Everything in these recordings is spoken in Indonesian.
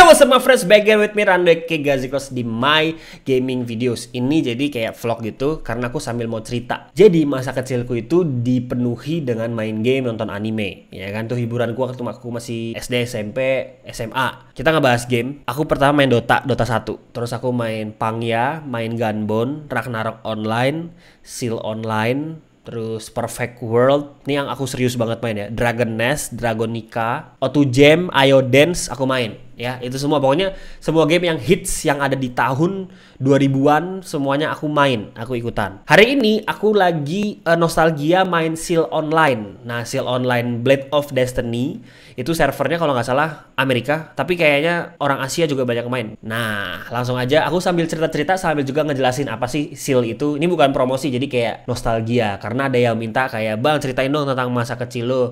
What's up my friends, back again with me Randy Gazikos di My Gaming Videos. Ini jadi kayak vlog gitu karena aku sambil mau cerita. Jadi masa kecilku itu dipenuhi dengan main game, nonton anime. Ya kan, tuh hiburanku waktu aku masih SD, SMP, SMA. Kita ngebahas game. Aku pertama main Dota 1. Terus aku main Pangya, main Gunbone, Ragnarok Online, Seal Online, terus Perfect World. Ini yang aku serius banget main ya. Dragon Nest, Dragonica, O2 Jam, Io Dance aku main. Ya, itu semua pokoknya semua game yang hits yang ada di tahun 2000-an semuanya aku main, aku ikutan. Hari ini aku lagi nostalgia main Seal Online. Nah, Seal Online Blade of Destiny itu servernya kalau nggak salah Amerika, tapi kayaknya orang Asia juga banyak main. Nah, langsung aja aku sambil cerita-cerita sambil juga ngejelasin apa sih Seal itu. Ini bukan promosi, jadi kayak nostalgia karena ada yang minta kayak, "Bang, ceritain dong tentang masa kecil lo."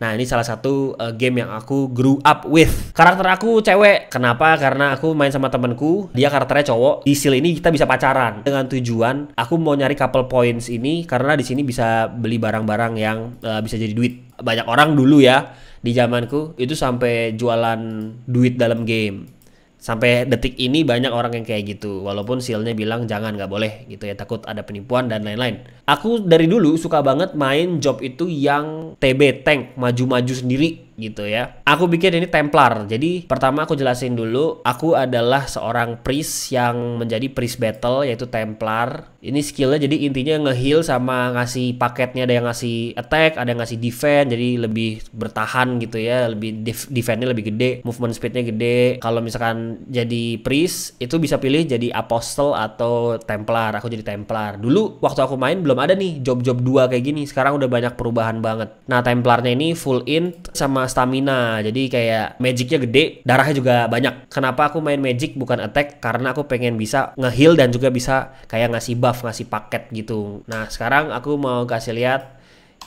Nah, ini salah satu game yang aku grew up with. Karakter aku cewek. Kenapa? Karena aku main sama temenku, dia karakternya cowok. Di Seal ini kita bisa pacaran dengan tujuan aku mau nyari couple points ini karena di sini bisa beli barang-barang yang bisa jadi duit. Banyak orang dulu ya di zamanku itu sampai jualan duit dalam game. Sampai detik ini banyak orang yang kayak gitu. Walaupun Seal-nya bilang jangan, nggak boleh gitu ya, takut ada penipuan dan lain-lain. Aku dari dulu suka banget main job itu yang TB tank, maju-maju sendiri gitu ya. Aku bikin ini Templar. Jadi pertama aku jelasin dulu, aku adalah seorang priest yang menjadi priest battle yaitu Templar. Ini skillnya jadi intinya nge-heal sama ngasih paketnya, ada yang ngasih attack, ada yang ngasih defense, jadi lebih bertahan gitu ya, lebih defense-nya lebih gede, movement speed-nya gede. Kalau misalkan jadi priest itu bisa pilih jadi apostle atau Templar. Aku jadi Templar. Dulu waktu aku main belum ada nih job-job 2 kayak gini. Sekarang udah banyak perubahan banget. Nah, Templarnya ini full int sama stamina, jadi kayak magicnya gede, darahnya juga banyak. Kenapa aku main magic bukan attack? Karena aku pengen bisa nge-heal dan juga bisa kayak ngasih buff, ngasih paket gitu. Nah, sekarang aku mau kasih lihat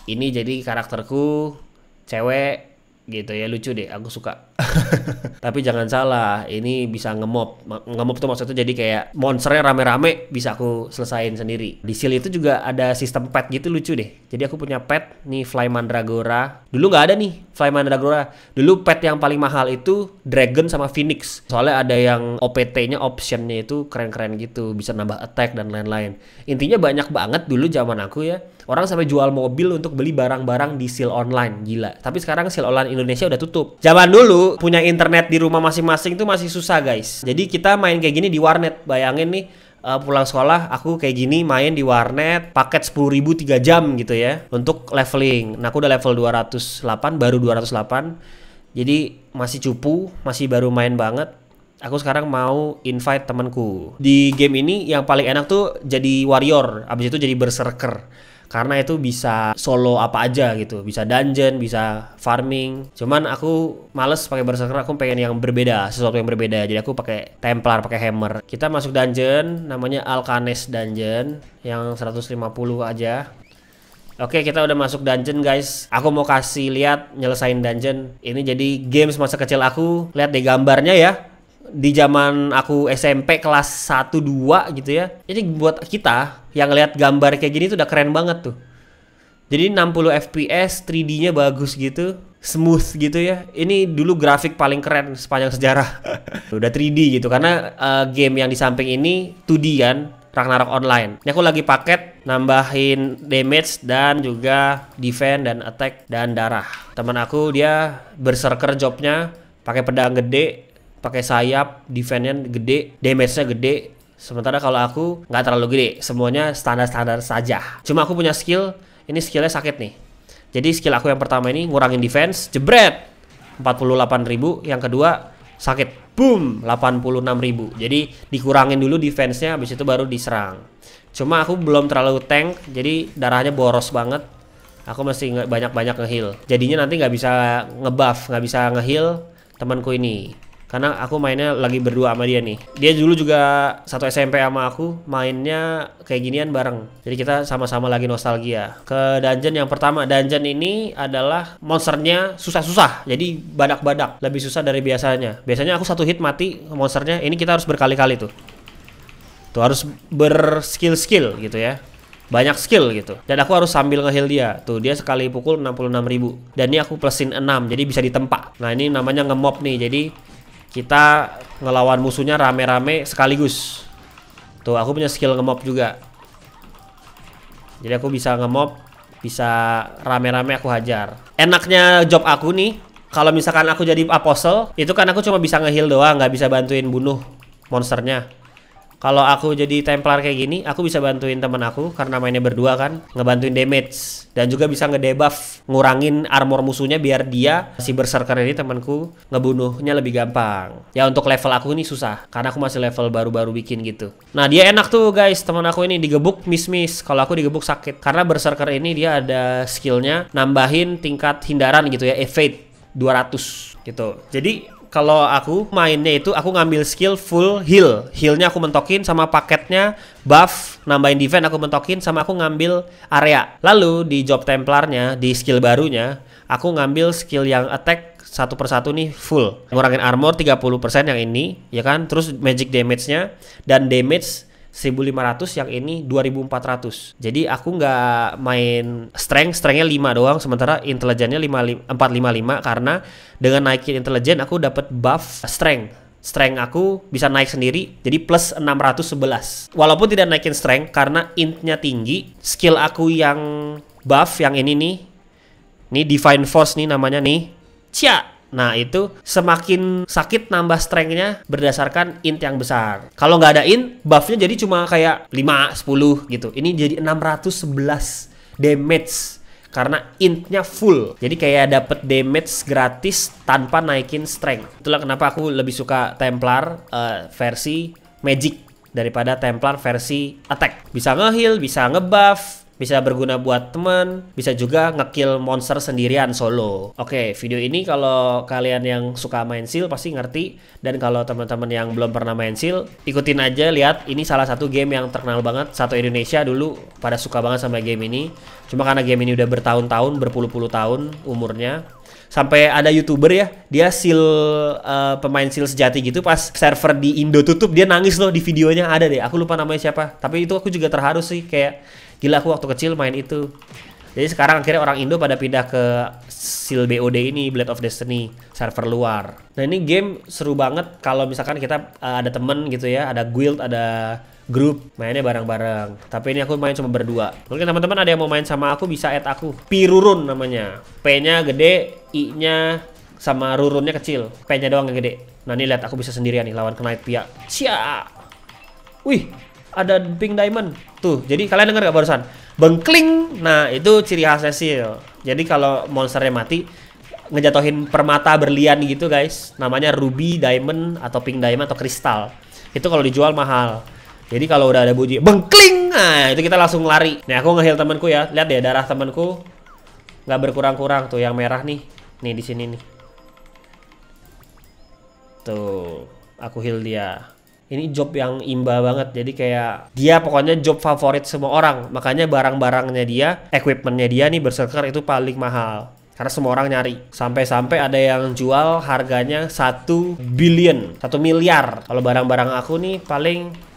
ini jadi karakterku cewek gitu ya, lucu deh, aku suka. Tapi jangan salah, ini bisa nge-mob. Nge-mob tuh maksudnya jadi kayak monsternya rame-rame bisa aku selesain sendiri. Di Seal itu juga ada sistem pet gitu, lucu deh. Jadi aku punya pet nih, Fly Mandragora. Dulu nggak ada nih Fly Mandragora. Dulu pet yang paling mahal itu Dragon sama Phoenix. Soalnya ada yang OPT-nya, optionnya itu keren-keren gitu, bisa nambah attack dan lain-lain. Intinya banyak banget dulu zaman aku ya. Orang sampai jual mobil untuk beli barang-barang di Seal Online, gila. Tapi sekarang Seal Online Indonesia udah tutup. Zaman dulu punya internet di rumah masing-masing itu masih susah, guys. Jadi kita main kayak gini di warnet. Bayangin nih, pulang sekolah aku kayak gini main di warnet, paket 10.000 3 jam gitu ya untuk leveling. Nah, aku udah level 208, baru 208. Jadi masih cupu, masih baru main banget. Aku sekarang mau invite temanku. Di game ini yang paling enak tuh jadi warrior, abis itu jadi berserker. Karena itu bisa solo apa aja gitu, bisa dungeon, bisa farming. Cuman aku males pakai berserker, aku pengen yang berbeda, sesuatu yang berbeda. Jadi aku pakai Templar, pakai hammer. Kita masuk dungeon, namanya Alcanes Dungeon, yang 150 aja. Oke, kita udah masuk dungeon, guys. Aku mau kasih lihat nyelesain dungeon. Ini jadi games masa kecil aku. Lihat deh gambarnya ya. Di zaman aku SMP kelas 1-2 gitu ya. Jadi buat kita yang lihat gambar kayak gini tuh udah keren banget tuh. Jadi 60 FPS, 3D-nya bagus gitu, smooth gitu ya. Ini dulu grafik paling keren sepanjang sejarah. Udah 3D gitu karena game yang di samping ini 2D kan, Ragnarok Online. Ini aku lagi paket nambahin damage dan juga defense dan attack dan darah. Teman aku dia berserker jobnya pakai pedang gede, pakai sayap, defense-nya gede, damage-nya gede. Sementara kalau aku nggak terlalu gede, semuanya standar-standar saja. Cuma aku punya skill, ini skillnya sakit nih. Jadi skill aku yang pertama ini ngurangin defense, jebret 48.000. Yang kedua sakit, boom 86.000. Jadi dikurangin dulu defense-nya, habis itu baru diserang. Cuma aku belum terlalu tank, jadi darahnya boros banget. Aku mesti banyak-banyak nge-heal. Jadinya nanti nggak bisa nge-buff, nggak bisa nge-heal temanku ini. Karena aku mainnya lagi berdua sama dia nih. Dia dulu juga satu SMP sama aku, mainnya kayak ginian bareng. Jadi kita sama-sama lagi nostalgia. Ke dungeon yang pertama. Dungeon ini adalah monsternya susah-susah. Jadi badak-badak, lebih susah dari biasanya. Biasanya aku satu hit mati monsternya. Ini kita harus berkali-kali tuh. Tuh harus berskill-skill gitu ya. Banyak skill gitu. Dan aku harus sambil nge-heal dia. Tuh dia sekali pukul 66.000. Dan ini aku plusin 6, jadi bisa ditempa. Nah, ini namanya nge-mob nih. Jadi kita ngelawan musuhnya rame-rame sekaligus. Tuh, aku punya skill nge-mob juga. Jadi aku bisa nge-mob, bisa rame-rame aku hajar. Enaknya job aku nih, kalau misalkan aku jadi apostle, itu kan aku cuma bisa nge-heal doang, nggak bisa bantuin bunuh monsternya. Kalau aku jadi Templar kayak gini, aku bisa bantuin teman aku karena mainnya berdua kan, ngebantuin damage dan juga bisa ngedebuff, ngurangin armor musuhnya biar dia si berserker ini temanku ngebunuhnya lebih gampang. Ya untuk level aku ini susah karena aku masih level baru-baru bikin gitu. Nah, dia enak tuh guys, teman aku ini digebuk miss. Kalau aku digebuk sakit karena berserker ini dia ada skillnya nambahin tingkat hindaran gitu ya, evade 200 gitu. Jadi kalau aku mainnya itu aku ngambil skill full heal. Healnya aku mentokin sama paketnya buff, nambahin defense aku mentokin sama aku ngambil area. Lalu di job Templarnya, di skill barunya, aku ngambil skill yang attack satu persatu nih full. Ngurangin armor 30% yang ini, ya kan? Terus magic damage-nya dan damage 1500, yang ini 2400. Jadi aku nggak main strengthnya 5 doang, sementara intelligence-nya 455 karena dengan naikin intelligence aku dapat buff strength aku bisa naik sendiri jadi plus 611. Walaupun tidak naikin strength karena int-nya tinggi, skill aku yang buff yang ini nih Divine Force nih namanya nih. Nah itu semakin sakit nambah strength-nya berdasarkan int yang besar. Kalau nggak ada int, buff-nya jadi cuma kayak 5, 10 gitu. Ini jadi 611 damage karena int-nya full. Jadi kayak dapet damage gratis tanpa naikin strength. Itulah kenapa aku lebih suka Templar versi magic daripada Templar versi attack. Bisa nge-heal, bisa nge-buff, bisa berguna buat temen, bisa juga ngekill monster sendirian solo. Oke, video ini kalau kalian yang suka main Seal pasti ngerti, dan kalau teman-teman yang belum pernah main Seal, ikutin aja, lihat ini salah satu game yang terkenal banget. Satu Indonesia dulu pada suka banget sama game ini. Cuma karena game ini udah bertahun-tahun, berpuluh-puluh tahun umurnya. Sampai ada YouTuber ya, dia Seal pemain Seal sejati gitu, pas server di Indo tutup dia nangis loh di videonya, ada deh. Aku lupa namanya siapa. Tapi itu aku juga terharu sih, kayak gila aku waktu kecil main itu. Jadi sekarang akhirnya orang Indo pada pindah ke Seal BOD ini, Blade of Destiny, server luar. Nah ini game seru banget kalau misalkan kita ada temen gitu ya, ada guild, ada grup, mainnya bareng-bareng. Tapi ini aku main cuma berdua. Mungkin teman-teman ada yang mau main sama aku, bisa add aku. Pirurun namanya. P-nya gede, I-nya sama rurunnya kecil. P-nya doang yang gede. Nah ini lihat aku bisa sendirian nih lawan Knight Pia. Wih, ada pink diamond. Tuh, jadi kalian denger gak barusan? Bengkling. Nah, itu ciri khasnya Seal. Jadi kalau monsternya mati, ngejatohin permata berlian gitu guys. Namanya ruby, diamond, atau pink diamond, atau kristal. Itu kalau dijual mahal. Jadi kalau udah ada bunyi bengkling, nah itu kita langsung lari. Nih aku nge-heal temanku ya. Lihat deh darah temanku nggak berkurang-kurang tuh, yang merah nih. Nih di sini nih. Tuh, aku heal dia. Ini job yang imba banget. Jadi kayak dia pokoknya job favorit semua orang. Makanya barang-barangnya dia, equipmentnya dia nih berserker itu paling mahal. Karena semua orang nyari. Sampai-sampai ada yang jual harganya 1 billion, 1 miliar. Kalau barang-barang aku nih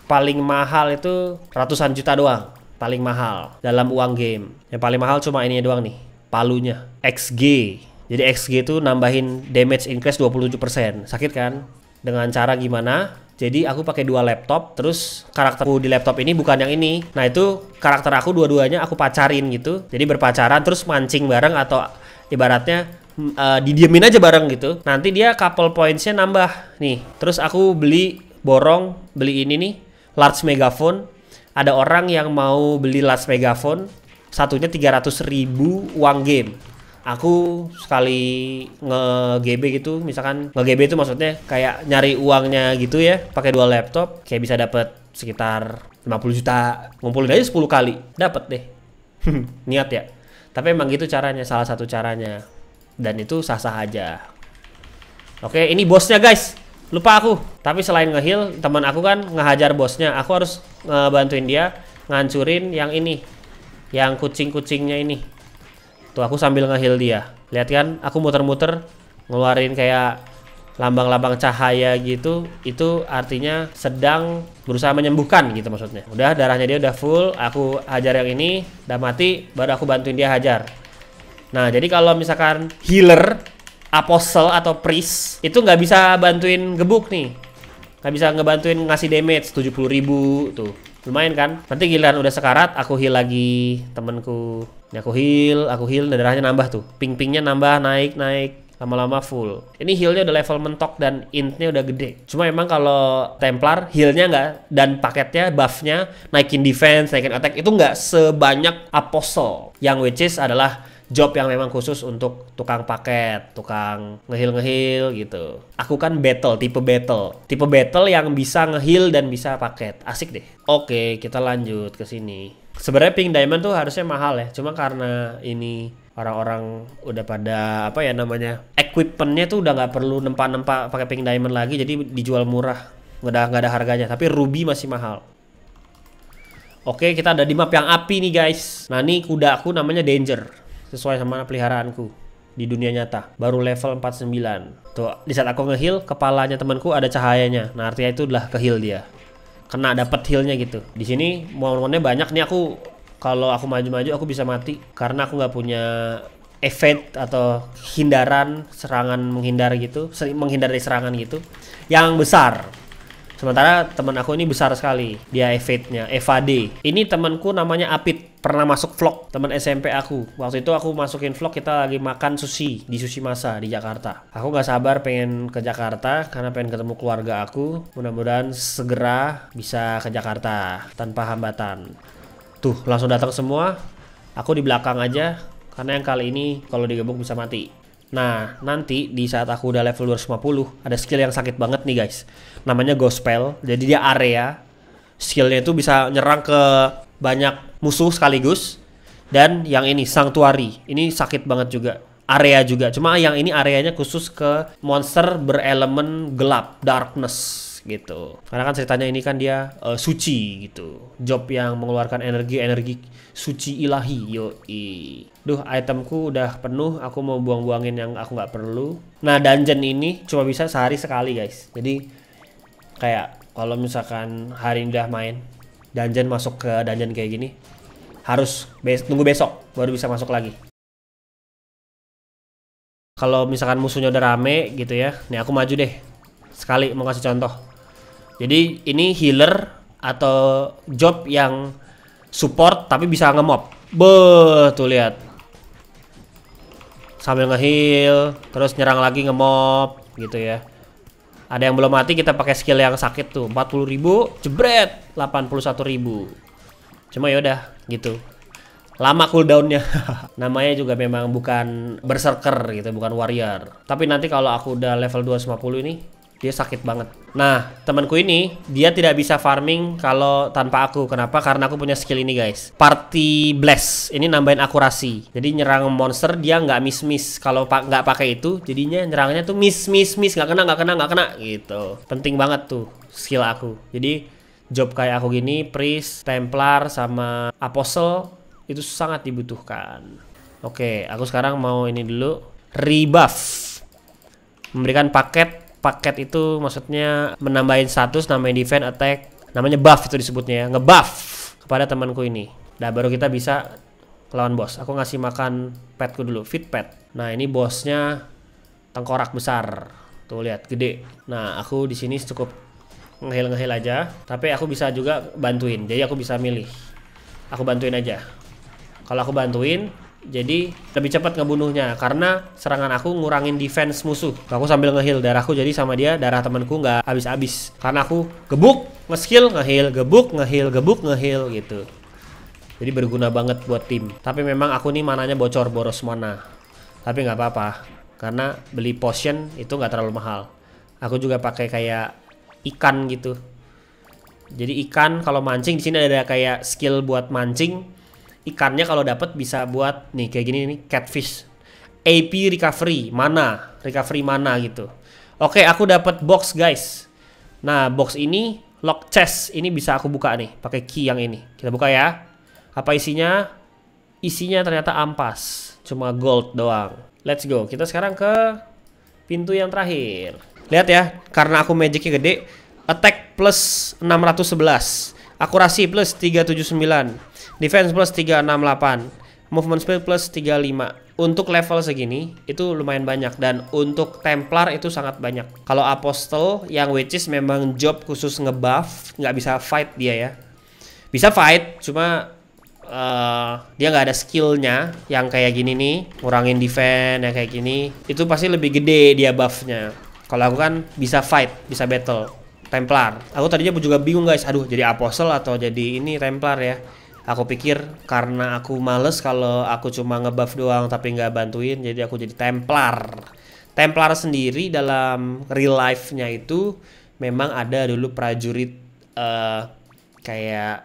paling mahal itu ratusan juta doang. Paling mahal dalam uang game. Yang paling mahal cuma ini doang nih, palunya. XG. Jadi XG itu nambahin damage increase 27%. Sakit kan? Dengan cara gimana? Jadi aku pakai 2 laptop, terus karakterku di laptop ini bukan yang ini. Nah itu karakter aku dua-duanya aku pacarin gitu. Jadi berpacaran terus mancing bareng, atau ibaratnya didiemin aja bareng gitu. Nanti dia couple pointsnya nambah nih. Terus aku beli ini nih, large megaphone. Ada orang yang mau beli large megaphone, satunya 300.000 uang game. Aku sekali nge-GB gitu, misalkan nge-GB itu maksudnya kayak nyari uangnya gitu ya, pakai 2 laptop kayak bisa dapat sekitar 50 juta. Ngumpulin aja 10 kali dapat deh. Niat ya. Tapi emang gitu caranya, salah satu caranya. Dan itu sah-sah aja. Oke, ini bosnya guys. Lupa aku. Tapi selain nge-heal, teman aku kan ngehajar bosnya. Aku harus ngebantuin dia ngancurin yang ini, yang kucing-kucingnya ini. Tuh aku sambil nge-heal dia. Lihat kan, aku muter-muter ngeluarin kayak lambang-lambang cahaya gitu. Itu artinya sedang berusaha menyembuhkan gitu maksudnya. Udah, darahnya dia udah full, aku hajar yang ini, udah mati, baru aku bantuin dia hajar. Nah, jadi kalau misalkan healer Apostle atau Priest itu nggak bisa bantuin gebuk nih. Nggak bisa ngebantuin ngasih damage 70.000 tuh. Lumayan kan? Nanti giliran udah sekarat, aku heal lagi temenku. Ini aku heal, darahnya nambah tuh. Ping-pingnya nambah, naik. Lama-lama full. Ini healnya udah level mentok dan intnya udah gede. Cuma emang kalau Templar healnya nggak, dan paketnya buffnya naikin defense, naikin attack itu nggak sebanyak Apostle. Yang which is adalah job yang memang khusus untuk tukang paket, tukang ngeheal gitu. Aku kan tipe battle yang bisa ngeheal dan bisa paket. Asik deh. Oke, kita lanjut ke sini. Sebenarnya Pink Diamond tuh harusnya mahal ya. Cuma karena ini orang-orang udah pada equipmentnya tuh udah nggak perlu nempa pakai Pink Diamond lagi, jadi dijual murah, nggak ada harganya. Tapi Ruby masih mahal. Oke, kita ada di map yang api nih guys. Nah, ini kuda aku namanya Danger, sesuai sama peliharaanku di dunia nyata. Baru level 49. Tuh, di saat aku nge-heal, kepalanya temanku ada cahayanya. Nah, artinya itu udah ke-heal dia. Kena dapet healnya gitu. Di sini momen-momennya banyak nih. Kalau aku maju-maju aku bisa mati karena aku nggak punya evade atau hindaran serangan menghindar gitu, menghindar dari serangan gitu yang besar. Sementara teman aku ini besar sekali, dia evade-nya, evade. Ini temanku namanya Apit, pernah masuk vlog, teman SMP aku. Waktu itu aku masukin vlog kita lagi makan sushi di Sushi Masa di Jakarta. Aku nggak sabar pengen ke Jakarta karena pengen ketemu keluarga aku. Mudah-mudahan segera bisa ke Jakarta tanpa hambatan. Tuh, langsung datang semua. Aku di belakang aja karena yang kali ini kalau digebuk bisa mati. Nah, nanti di saat aku udah level 250 ada skill yang sakit banget nih guys. Namanya Gospel. Jadi dia area. Skillnya itu bisa nyerang ke banyak musuh sekaligus. Dan yang ini Sanctuary. Ini sakit banget juga. Area juga. Cuma yang ini areanya khusus ke monster berelemen gelap, darkness gitu. Karena kan ceritanya ini kan dia suci gitu. Job yang mengeluarkan energi suci ilahi. Yoi. Duh, itemku udah penuh. Aku mau buang-buangin yang aku nggak perlu. Nah, dungeon ini cuma bisa sehari sekali guys. Jadi kayak kalau misalkan hari ini udah main dungeon, masuk ke dungeon kayak gini, harus tunggu besok baru bisa masuk lagi. Kalau misalkan musuhnya udah rame gitu ya. Nih aku maju deh. Sekali mau kasih contoh. Jadi ini healer atau job yang support tapi bisa nge-mob. Tuh lihat. Sambil nge-heal, terus nyerang lagi nge-mob gitu ya. Ada yang belum mati, kita pakai skill yang sakit tuh. 40.000, jebret 81.000. Cuma yaudah gitu. Lama cooldownnya. Namanya juga memang bukan berserker gitu, bukan warrior. Tapi nanti kalau aku udah level 250 ini, dia sakit banget. Nah, temanku ini dia tidak bisa farming kalau tanpa aku. Kenapa? Karena aku punya skill ini guys. Party Blast. Ini nambahin akurasi. Jadi nyerang monster dia nggak miss. Kalau nggak pakai itu, jadinya nyerangnya tuh miss. Nggak kena gitu. Penting banget tuh skill aku. Jadi job kayak aku gini, Priest, Templar, sama Apostle itu sangat dibutuhkan. Oke, aku sekarang mau ini dulu. Rebuff. Memberikan paket itu maksudnya menambahin status, nambahin defense, attack, namanya buff itu disebutnya ya, ngebuff kepada temanku ini. Nah, baru kita bisa lawan bos. Aku ngasih makan petku dulu, feed pet. Nah, ini bosnya tengkorak besar. Tuh lihat, gede. Nah, aku di sini cukup ngehil aja, tapi aku bisa juga bantuin. Jadi aku bisa milih. Aku bantuin aja. Kalau aku bantuin, jadi lebih cepat ngebunuhnya karena serangan aku ngurangin defense musuh. Aku sambil ngeheal darahku, jadi sama dia darah temanku nggak habis-habis karena aku gebuk, nge-skill, ngeheal, gebuk, ngeheal gitu. Jadi berguna banget buat tim. Tapi memang aku nih mananya bocor, boros mana. Tapi nggak apa-apa karena beli potion itu nggak terlalu mahal. Aku juga pakai kayak ikan gitu. Jadi ikan kalau mancing, di sini ada kayak skill buat mancing. Ikannya kalau dapat bisa buat nih kayak gini nih, catfish. AP recovery mana gitu. Oke, aku dapat box guys. Nah, box ini lock chest, ini bisa aku buka nih pakai key yang ini. Kita buka ya. Apa isinya? Isinya ternyata ampas, cuma gold doang. Let's go. Kita sekarang ke pintu yang terakhir. Lihat ya, karena aku magicnya gede, attack plus 611, akurasi plus 379, defense plus 368, Movement speed plus 35. Untuk level segini itu lumayan banyak, dan untuk Templar itu sangat banyak. Kalau Apostle yang which is memang job khusus ngebuff, nggak bisa fight dia ya. Bisa fight, cuma dia nggak ada skillnya yang kayak gini nih, ngurangin defense yang kayak gini. Itu pasti lebih gede dia buffnya. Kalau aku kan bisa fight, bisa battle. Templar. Aku tadinya juga bingung guys, aduh jadi Apostle atau jadi ini Templar ya. Aku pikir karena aku males kalau aku cuma ngebuff doang tapi nggak bantuin, jadi aku jadi Templar. Templar sendiri dalam real life-nya itu memang ada dulu prajurit kayak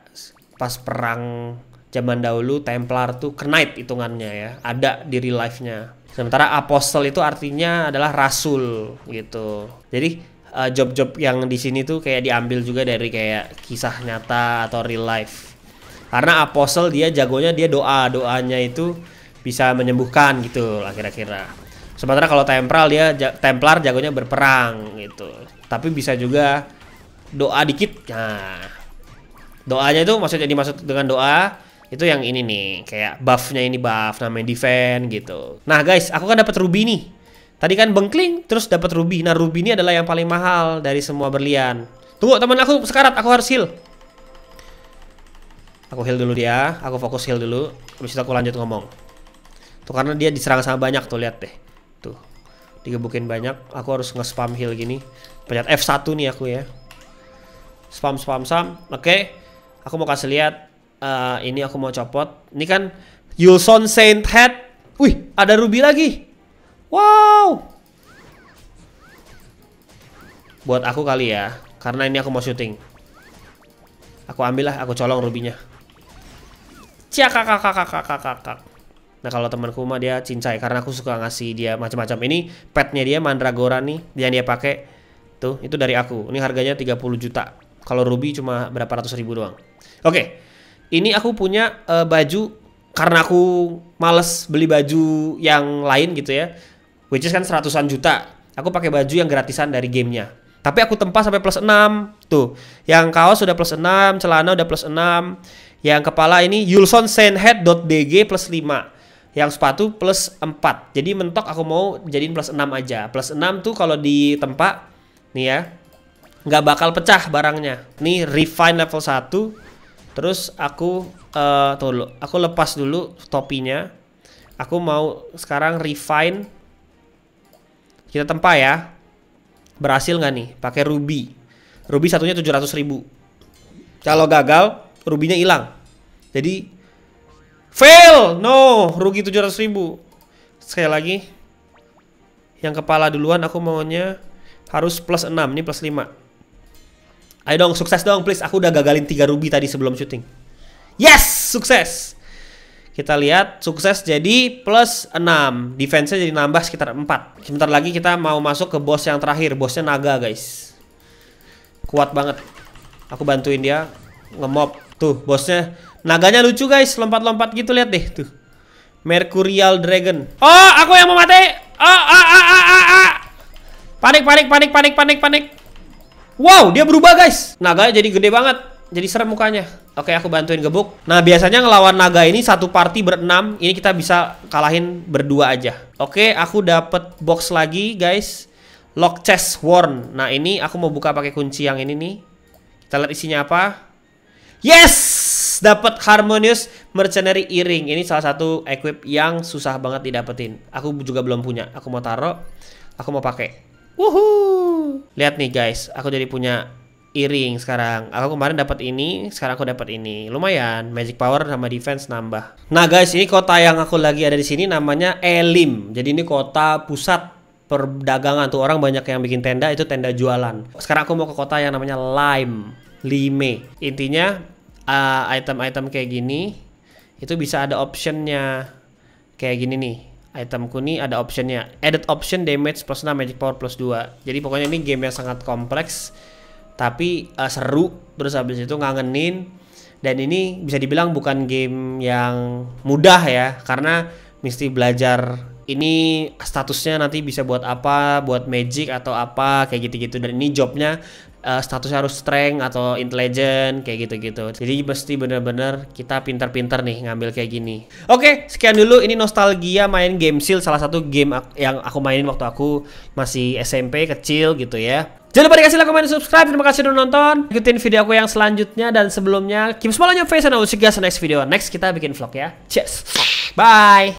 pas perang zaman dahulu, Templar tuh knight hitungannya ya, ada di real life-nya. Sementara Apostle itu artinya adalah rasul gitu. Jadi job-job yang di sini tuh kayak diambil juga dari kayak kisah nyata atau real life. Karena Apostle dia jagonya dia doanya itu bisa menyembuhkan gitu lah kira-kira. Sementara kalau Templar jagonya berperang gitu. Tapi bisa juga doa dikit. Nah, doanya itu maksudnya dimaksud dengan doa itu yang ini nih, kayak buffnya ini buff namanya defense gitu. Nah guys, aku kan dapat ruby nih. Tadi kan bengkling terus dapat ruby. Nah, ruby ini adalah yang paling mahal dari semua berlian. Tunggu, teman aku sekarat, aku harus heal. Aku heal dulu dia, aku fokus heal dulu. Habis itu aku lanjut ngomong. Tuh karena dia diserang sama banyak tuh, lihat deh. Tuh. Digebukin banyak, aku harus nge-spam heal gini. Pencet F1 nih aku ya. Spam. Oke. Aku mau kasih lihat. Ini aku mau copot. Ini kan Yulson Saint Head. Wih, ada ruby lagi. Wow. Buat aku kali ya, karena ini aku mau syuting. Aku ambil lah, aku colong rubinya. Kakak. Nah, kalau temanku mah dia cincai karena aku suka ngasih dia macam-macam. Ini petnya dia Mandragora nih, yang dia pakai. Tuh, itu dari aku. Ini harganya 30 juta. Kalau ruby cuma berapa ratus ribu doang. Oke. Ini aku punya baju karena aku males beli baju yang lain gitu ya. Which is kan 100-an juta. Aku pakai baju yang gratisan dari gamenya. Tapi aku tempa sampai plus 6. Tuh, yang kaos udah plus 6, celana udah plus 6. Yang kepala ini Yulson Sainthead.dg plus 5. Yang sepatu plus 4. Jadi mentok aku mau jadiin plus 6 aja. Plus 6 tuh kalau ditempa nih ya, nggak bakal pecah barangnya. Nih refine level 1. Terus aku aku lepas dulu topinya. Aku mau sekarang refine. Kita tempa ya. Berhasil nggak nih? Pakai ruby. Ruby satunya 700.000. Kalau gagal, rubinya hilang. Jadi fail. No, rugi 700.000. Sekali lagi. Yang kepala duluan aku maunya harus plus 6. Ini plus 5. Ayo dong, sukses dong please. Aku udah gagalin 3 ruby tadi sebelum syuting. Yes, sukses. Kita lihat, sukses jadi plus 6. Defense-nya jadi nambah sekitar 4. Sebentar lagi kita mau masuk ke boss yang terakhir. Bossnya naga guys. Kuat banget. Aku bantuin dia nge-mob. Tuh, bosnya naganya lucu guys. Lompat-lompat gitu, lihat deh. Tuh, Mercurial Dragon. Oh, aku yang mau mati. Panik. Wow, dia berubah guys. Naga jadi gede banget. Jadi serem mukanya. Oke, aku bantuin gebuk. Nah, biasanya ngelawan naga ini satu party berenam. Ini kita bisa kalahin berdua aja. Oke, aku dapet box lagi guys. Lock chest worn. Nah, ini aku mau buka pakai kunci yang ini nih. Kita lihat isinya apa. Yes, dapat Harmonious Mercenary Earring. Ini salah satu equip yang susah banget didapetin. Aku juga belum punya. Aku mau taruh. Aku mau pakai. Wuhuu. Lihat nih guys, aku jadi punya earring sekarang. Aku kemarin dapat ini, sekarang aku dapat ini. Lumayan, magic power sama defense nambah. Nah guys, ini kota yang aku lagi ada di sini namanya Elim. Jadi ini kota pusat perdagangan tuh, orang banyak yang bikin tenda, itu tenda jualan. Sekarang aku mau ke kota yang namanya Lime. Intinya item-item kayak gini itu bisa ada optionnya kayak gini nih. Itemku nih ada optionnya, added option damage plus 6, magic power plus 2. Jadi pokoknya ini game yang sangat kompleks tapi seru, terus habis itu ngangenin. Dan ini bisa dibilang bukan game yang mudah ya, karena mesti belajar ini statusnya nanti bisa buat apa, buat magic atau apa kayak gitu-gitu. Dan ini jobnya statusnya harus strength atau intelligent kayak gitu-gitu. Jadi mesti bener-bener kita pintar-pintar nih ngambil kayak gini. Oke, sekian dulu, ini nostalgia main game Shield, salah satu game yang aku mainin waktu aku masih SMP kecil gitu ya. Jangan lupa dikasih like, komen, subscribe. Terima kasih udah nonton. Ikutin video aku yang selanjutnya dan sebelumnya. Keep smile on your face and I will see you guys in the next video. Next kita bikin vlog ya. Cheers. Bye.